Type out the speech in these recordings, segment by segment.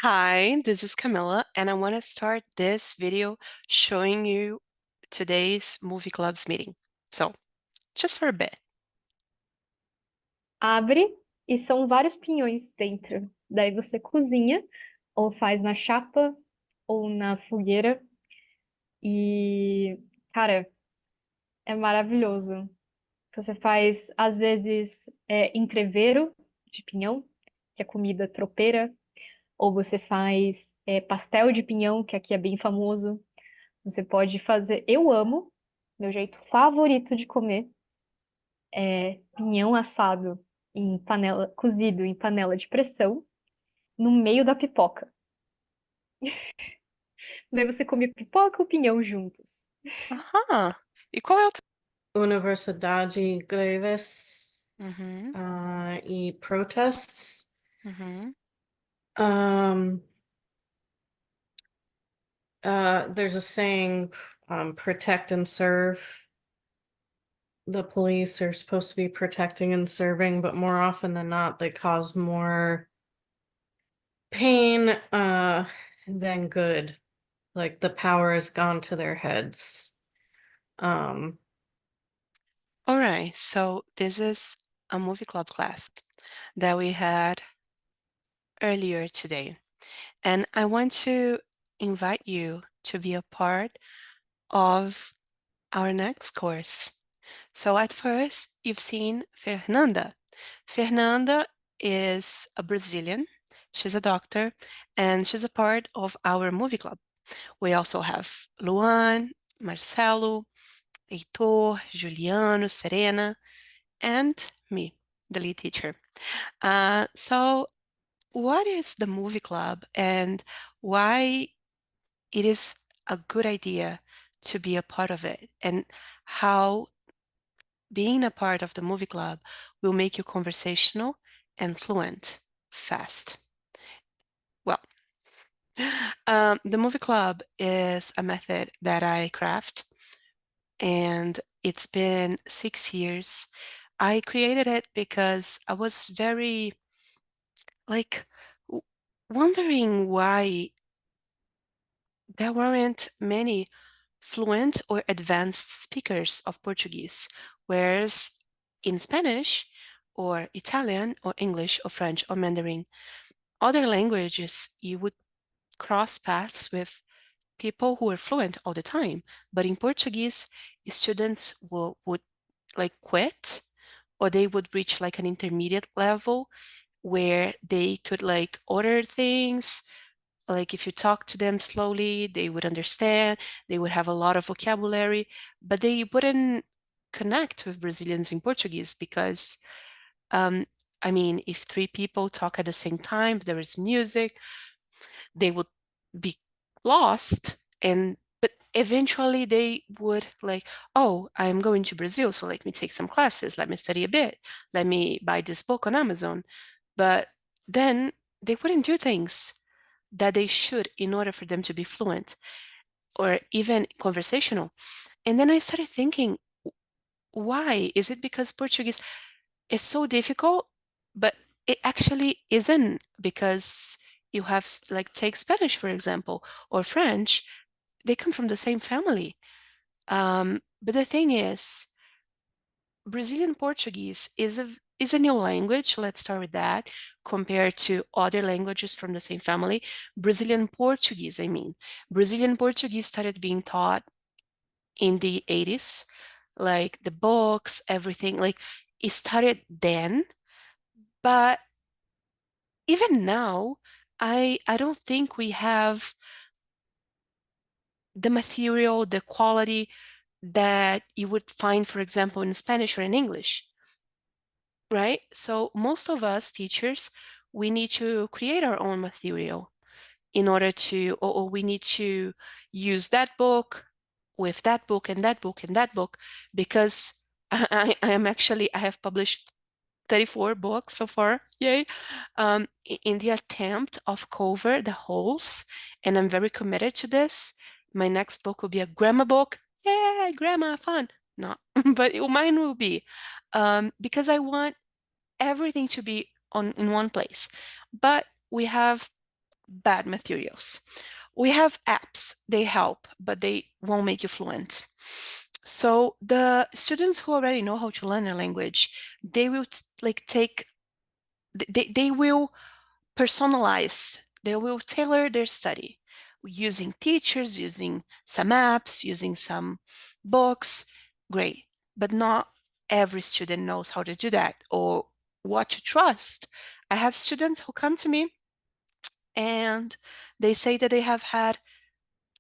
Hi, this is Camilla, and I want to start this video showing you today's movie club's meeting. So, just for a bit. Abre e são vários pinhões dentro. Daí você cozinha, ou faz na chapa, ou na fogueira. E, cara, é maravilhoso. Você faz, às vezes, entrevero de pinhão, que é comida tropeira, ou você faz pastel de pinhão, que aqui é bem famoso. Você pode fazer. Eu amo, meu jeito favorito de comer é pinhão assado em panela, cozido em panela de pressão no meio da pipoca. Daí você come pipoca ou pinhão juntos. Aham. E qual é o... Universidade Greves Uhum, e protests. uhum. Um, there's a saying, protect and serve. The police are supposed to be protecting and serving, but more often than not, they cause more pain than good. Like the power has gone to their heads. Um, All right, so this is a movie club class that we had earlier today. And I want to invite you to be a part of our next course. So at first, you've seen Fernanda. Fernanda is a Brazilian. She's a doctor, and she's a part of our movie club. We also have Luan, Marcelo, Heitor, Juliano, Serena, and me, the lead teacher. So what is the movie club and why it is a good idea to be a part of it, and how being a part of the movie club will make you conversational and fluent fast. Well, the movie club is a method that I craft, and it's been 6 years. I created it because I was very, like, wondering why there weren't many fluent or advanced speakers of Portuguese, whereas in Spanish or Italian or English or French or Mandarin, other languages, you would cross paths with people who are fluent all the time. But in Portuguese, students would like quit, or they would reach like an intermediate level where they could like order things. Like if you talk to them slowly, they would understand, they would have a lot of vocabulary, but they wouldn't connect with Brazilians in Portuguese because, um, I mean, if three people talk at the same time, there is music, they would be lost. And but eventually they would like, oh, I'm going to Brazil, so let me take some classes, let me study a bit, let me buy this book on Amazon. But then they wouldn't do things that they should in order for them to be fluent or even conversational. And then I started thinking, why? Is it because Portuguese is so difficult? But it actually isn't, because you have like take Spanish, for example, or French. They come from the same family. But the thing is, Brazilian Portuguese is a new language. Let's start with that. Compared to other languages from the same family, Brazilian Portuguese, I mean, Brazilian Portuguese started being taught in the 80s, like the books, everything, like it started then. But even now, I don't think we have the material, the quality that you would find, for example, in Spanish or in English, right? So most of us teachers, we need to create our own material in order to, or we need to use that book with that book and that book and that book, because I am actually, I have published 34 books so far, yay, in the attempt of cover the holes, and I'm very committed to this. My next book will be a grammar book. Yeah, grammar, fun. No, but mine will be, because I want everything to be on in one place. But we have bad materials. We have apps, they help, but they won't make you fluent. So the students who already know how to learn a language, they will they will personalize, they will tailor their study using teachers, using some apps, using some books. Great. But not every student knows how to do that or what to trust. I have students who come to me and they say that they have had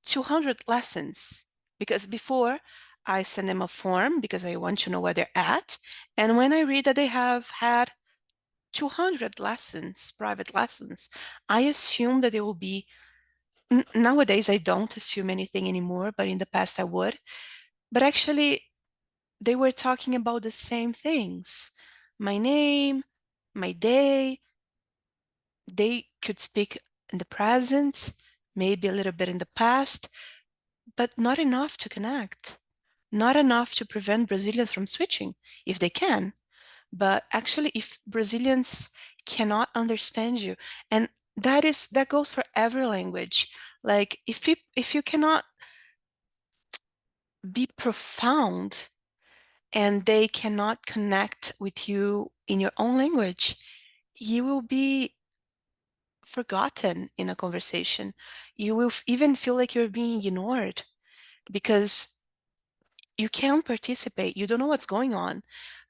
200 lessons because before I send them a form because I want to know where they're at. And when I read that they have had 200 lessons, private lessons, I assume that they will be. Nowadays, I don't assume anything anymore, but in the past I would. But actually, they were talking about the same things. My name, my day. They could speak in the present, maybe a little bit in the past, but not enough to connect. Not enough to prevent Brazilians from switching, if they can. But actually, if Brazilians cannot understand you, and that goes for every language. Like if you cannot be profound and they cannot connect with you in your own language, you will be forgotten in a conversation. You will even feel like you're being ignored because you can't participate. You don't know what's going on.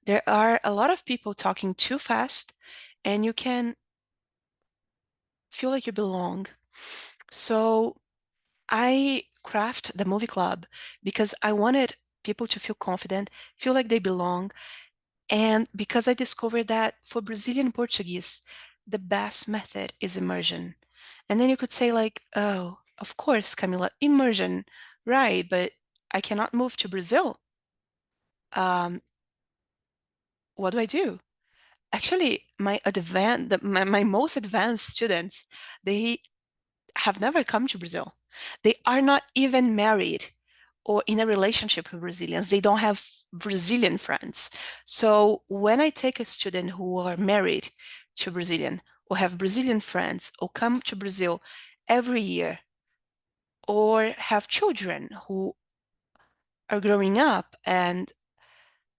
There are a lot of people talking too fast, and you can feel like you belong. So I craft the movie club because I wanted people to feel confident, feel like they belong, and because I discovered that for Brazilian Portuguese, the best method is immersion. And then you could say like, oh, of course, Camila, immersion, right? But I cannot move to Brazil. Um, what do I do? Actually, my most advanced students, they have never come to Brazil. They are not even married or in a relationship with Brazilians. They don't have Brazilian friends. So when I take a student who are married to Brazilian or have Brazilian friends or come to Brazil every year or have children who are growing up and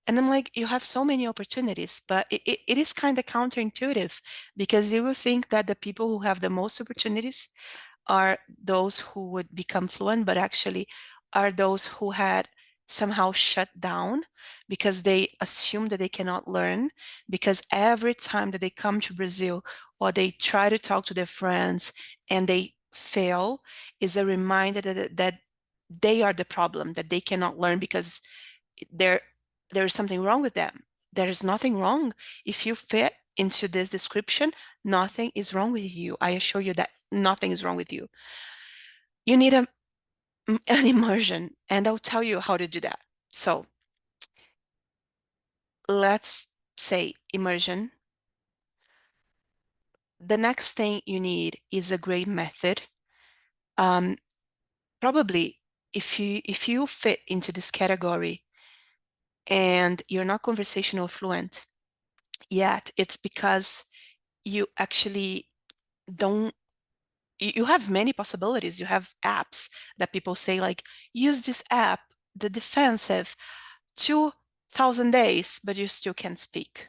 I'm like, you have so many opportunities, but it is kind of counterintuitive because you will think that the people who have the most opportunities are those who would become fluent, but actually are those who had somehow shut down because they assume that they cannot learn. Because every time that they come to Brazil or they try to talk to their friends and they fail, is a reminder that they are the problem, that they cannot learn because there there is something wrong with them. There is nothing wrong. If you fit into this description, nothing is wrong with you. I assure you that nothing is wrong with you. You need an immersion, and I'll tell you how to do that. So let's say immersion. The next thing you need is a great method. Probably if you fit into this category and you're not conversational fluent yet, it's because you actually don't you have many possibilities. You have apps that people say like, use this app, the defensive, 2,000 days, but you still can't speak.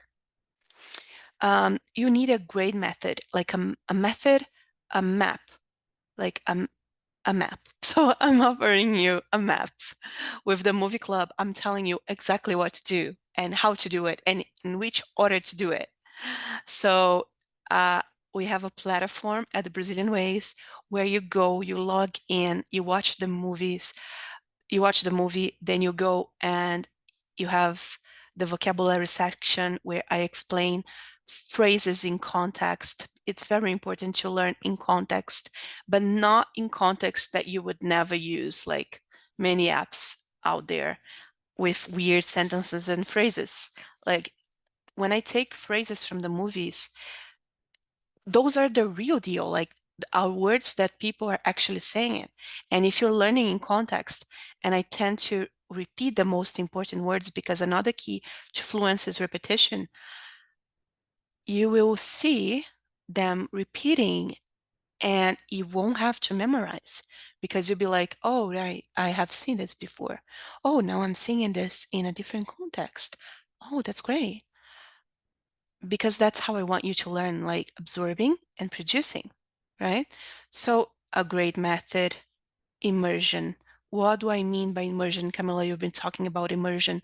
You need a great method, like a method, a map, like a map. So I'm offering you a map. With the movie club, I'm telling you exactly what to do and how to do it and in which order to do it. So we have a platform at the Brazilian Ways where you go, you log in, you watch the movies, you watch the movie, then you go and you have the vocabulary section where I explain phrases in context. It's very important to learn in context, but not in context that you would never use, like many apps out there with weird sentences and phrases. Like when I take phrases from the movies, those are the real deal. Like are words that people are actually saying it. And if you're learning in context, and I tend to repeat the most important words because another key to fluency is repetition, you will see them repeating and you won't have to memorize because you'll be like, oh, right, I have seen this before. Oh, now I'm seeing this in a different context. Oh, that's great. Because that's how I want you to learn, like absorbing and producing, right? So a great method, immersion. What do I mean by immersion, Camila? You've been talking about immersion.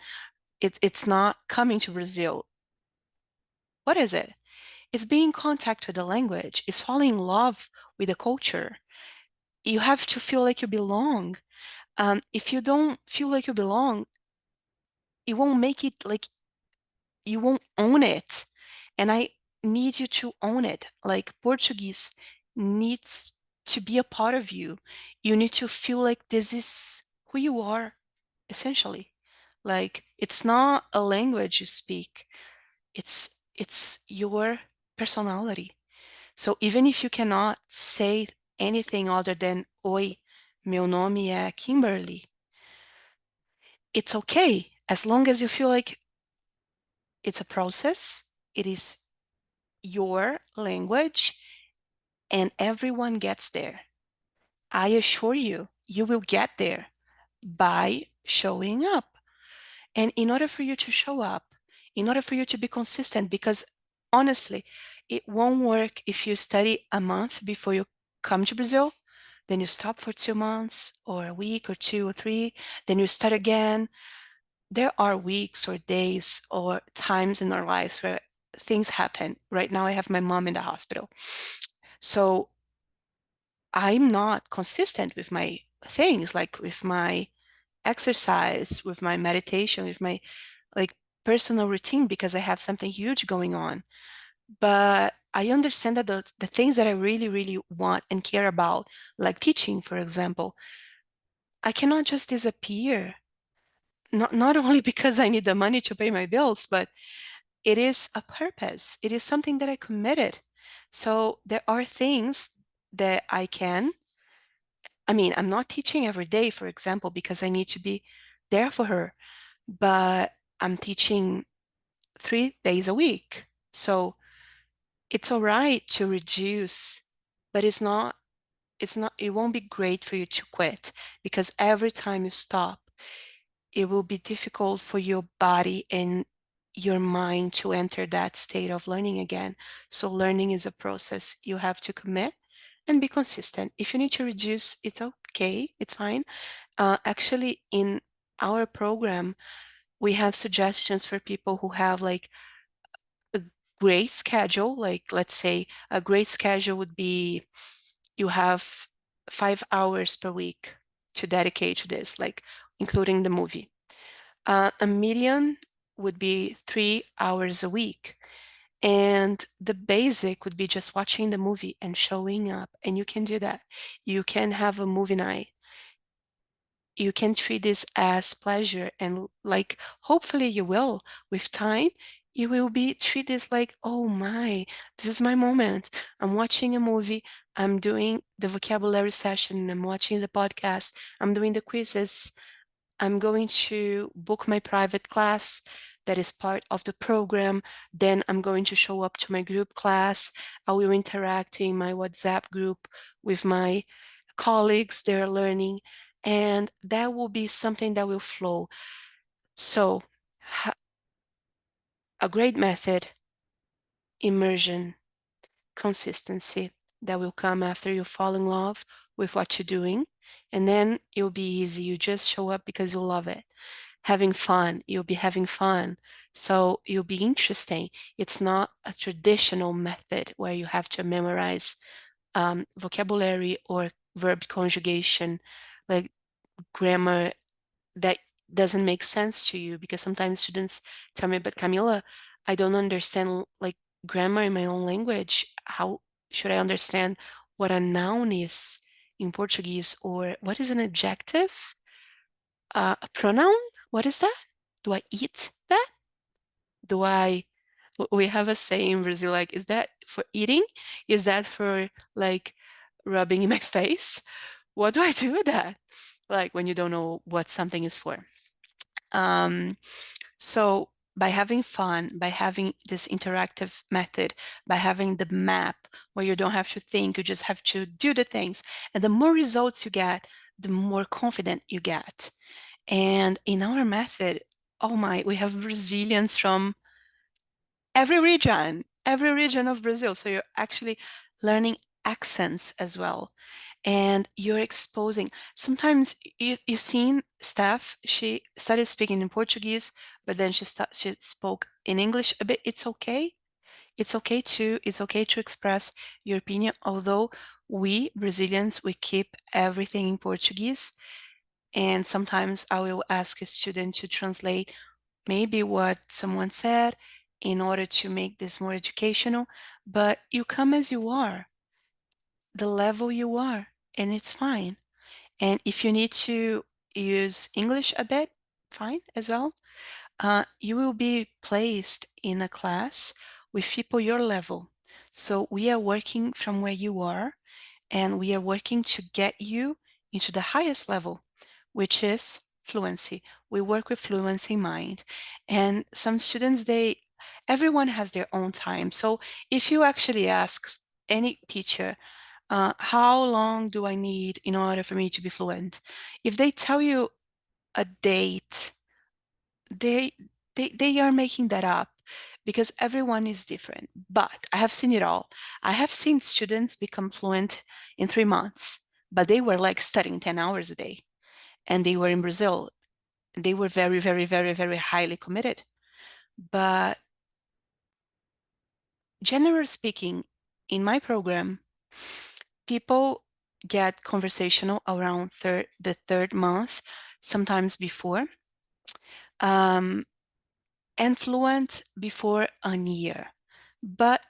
It's not coming to Brazil. What is it? It's being in contact with the language. It's falling in love with the culture. You have to feel like you belong. If you don't feel like you belong, you won't make it, like you won't own it. And I need you to own it. Like Portuguese needs to be a part of you. You need to feel like this is who you are, essentially. Like it's not a language you speak. It's your personality. So even if you cannot say anything other than Oi, meu nome é Kimberly, it's okay as long as you feel like it's a process, it is your language, and everyone gets there. I assure you, you will get there by showing up. And in order for you to show up, in order for you to be consistent, because honestly, it won't work if you study a month before you come to Brazil, then you stop for 2 months or a week or 2 or 3, then you start again. There are weeks or days or times in our lives where things happen. Right now, I have my mom in the hospital. So I'm not consistent with my things, like with my exercise, with my meditation, with my like personal routine because I have something huge going on. But I understand that the things that I really, really want and care about, like teaching, for example, I cannot just disappear. Not only because I need the money to pay my bills, but it is a purpose. It is something that I committed. So there are things that I mean, I'm not teaching every day, for example, because I need to be there for her, but I'm teaching 3 days a week. So it's all right to reduce, but it won't be great for you to quit because every time you stop, it will be difficult for your body and your mind to enter that state of learning again. So learning is a process. You have to commit and be consistent. If you need to reduce, it's okay, it's fine. Actually, in our program, we have suggestions for people who have like a great schedule. Like, let's say a great schedule would be you have 5 hours per week to dedicate to this, like including the movie. A median would be 3 hours a week. And the basic would be just watching the movie and showing up. And you can do that. You can have a movie night. You can treat this as pleasure and like hopefully you will with time. You will be treat this like, oh my, this is my moment. I'm watching a movie, I'm doing the vocabulary session, I'm watching the podcast, I'm doing the quizzes, I'm going to book my private class that is part of the program. Then I'm going to show up to my group class. I will interact in my WhatsApp group with my colleagues. They're learning, and that will be something that will flow. So, a great method, immersion, consistency that will come after you fall in love with what you're doing. And then it'll be easy. You just show up because you love it. Having fun, you'll be having fun. So you'll be interesting. It's not a traditional method where you have to memorize vocabulary or verb conjugation, like grammar that doesn't make sense to you because sometimes students tell me, but Camila, I don't understand like grammar in my own language. How should I understand what a noun is in Portuguese or what is an adjective? A pronoun? What is that? Do I eat that? Do I, we have a saying in Brazil, like, is that for eating? Is that for like rubbing in my face? What do I do with that? Like when you don't know what something is for. Um, so by having fun, by having this interactive method, by having the map where you don't have to think, you just have to do the things. And the more results you get, the more confident you get. And in our method, oh my, we have Brazilians from every region of Brazil. So you're actually learning accents as well. And you're exposing, sometimes you've seen Steph, she started speaking in Portuguese, but then she spoke in English a bit. It's okay. It's okay to express your opinion, although we Brazilians, we keep everything in Portuguese. And sometimes I will ask a student to translate maybe what someone said in order to make this more educational, but you come as you are, the level you are, and it's fine. And if you need to use English a bit, fine as well. You will be placed in a class with people your level. So we are working from where you are, and we are working to get you into the highest level, which is fluency. We work with fluency in mind. And some students, everyone has their own time. So if you actually ask any teacher, how long do I need in order for me to be fluent? If they tell you a date, they they are making that up because everyone is different. But I have seen it all. I have seen students become fluent in 3 months, but they were like studying 10 hours a day, and they were in Brazil. They were very, very, very, very highly committed. But generally speaking, in my program, people get conversational around the third month, sometimes before, and fluent before a year. But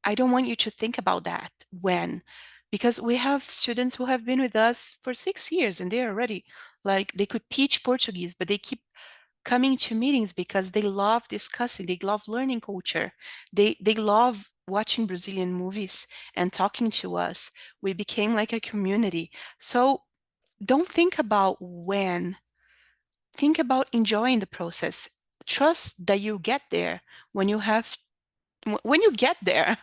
I don't want you to think about that when, because we have students who have been with us for 6 years and they're already like they could teach Portuguese, but they keep coming to meetings because they love discussing, they love learning culture, they love watching Brazilian movies and talking to us. We became like a community. So don't think about when, think about enjoying the process. Trust that you get there when you have when you get there.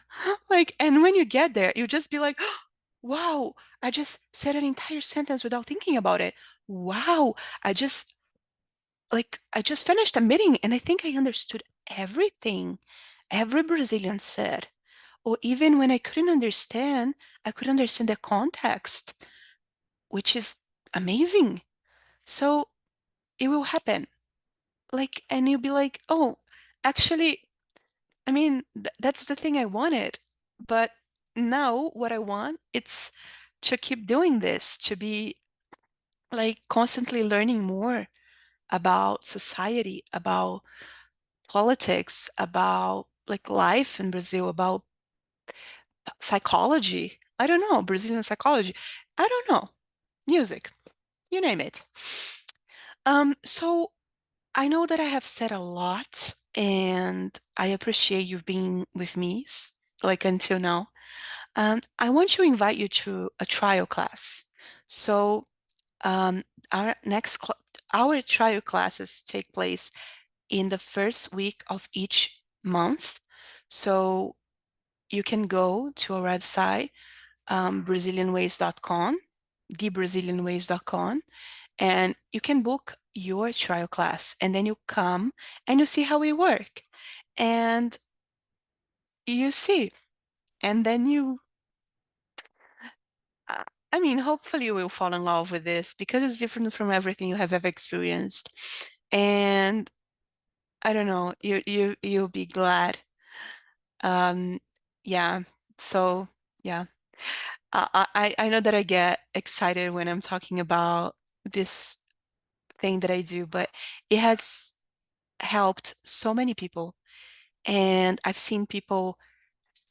Like, and when you get there, you just be like, wow, I just said an entire sentence without thinking about it. Wow, I just I just finished a meeting and I think I understood everything every Brazilian said. Or even when I couldn't understand, I could understand the context, which is amazing. So it will happen. Like, and you'll be like, oh, actually, I mean, that's the thing I wanted. But now what I want, it's to keep doing this, to be like constantly learning more about society, about politics, about like life in Brazil, about psychology. I don't know, Brazilian psychology. I don't know, music, you name it. So I know that I have said a lot, and I appreciate you being with me like until now. I want to invite you to a trial class. So um, our our trial classes take place in the first week of each month. So you can go to our website, brazilianways.com, thebrazilianways.com, and you can book your trial class, and then you come and you see how we work, and you see, and then uh, I mean, hopefully you will fall in love with this because it's different from everything you have ever experienced. And I don't know, you'll be glad. Um, yeah. So yeah, I know that I get excited when I'm talking about this thing that I do, but it has helped so many people, and I've seen people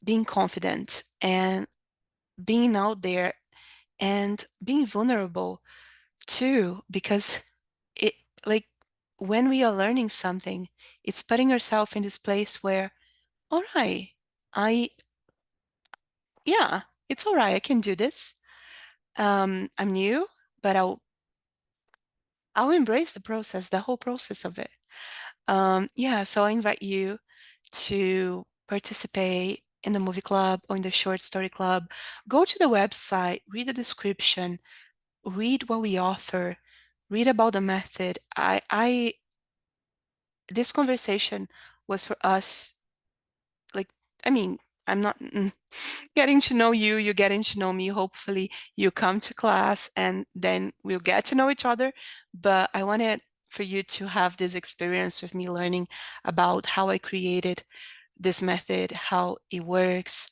being confident and being out there and being vulnerable too, because it like when we are learning something, it's putting ourselves in this place where, all right, I yeah, it's all right, I can do this. I'm new, but I'll embrace the process, the whole process of it. Yeah, so I invite you to participate in the movie club or in the short story club. Go to the website, read the description, read what we offer, read about the method. This conversation was for us, like, I mean, I'm not getting to know you, you're getting to know me. Hopefully, you come to class and then we'll get to know each other. But I wanted for you to have this experience with me learning about how I created this method, how it works,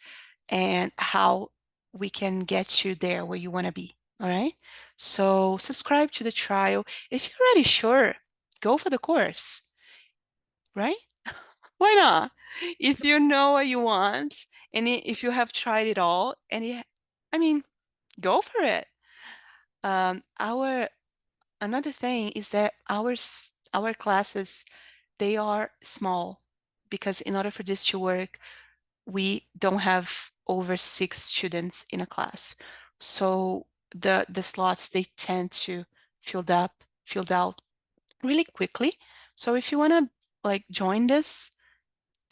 and how we can get you there where you want to be. All right. So subscribe to the trial. If you're already sure, go for the course, right? Why not? If you know what you want and if you have tried it all and I mean, go for it. Our another thing is that our classes, they are small because in order for this to work, we don't have over 6 students in a class. So the slots, they tend to filled out really quickly. So if you want to like join this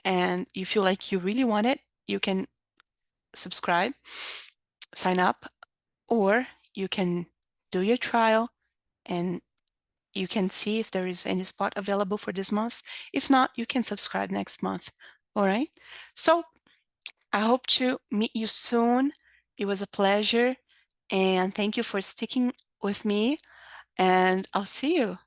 and you feel like you really want it, you can subscribe, sign up, or you can do your trial and you can see if there is any spot available for this month. If not, you can subscribe next month. All right. So I hope to meet you soon. It was a pleasure. And thank you for sticking with me. And I'll see you.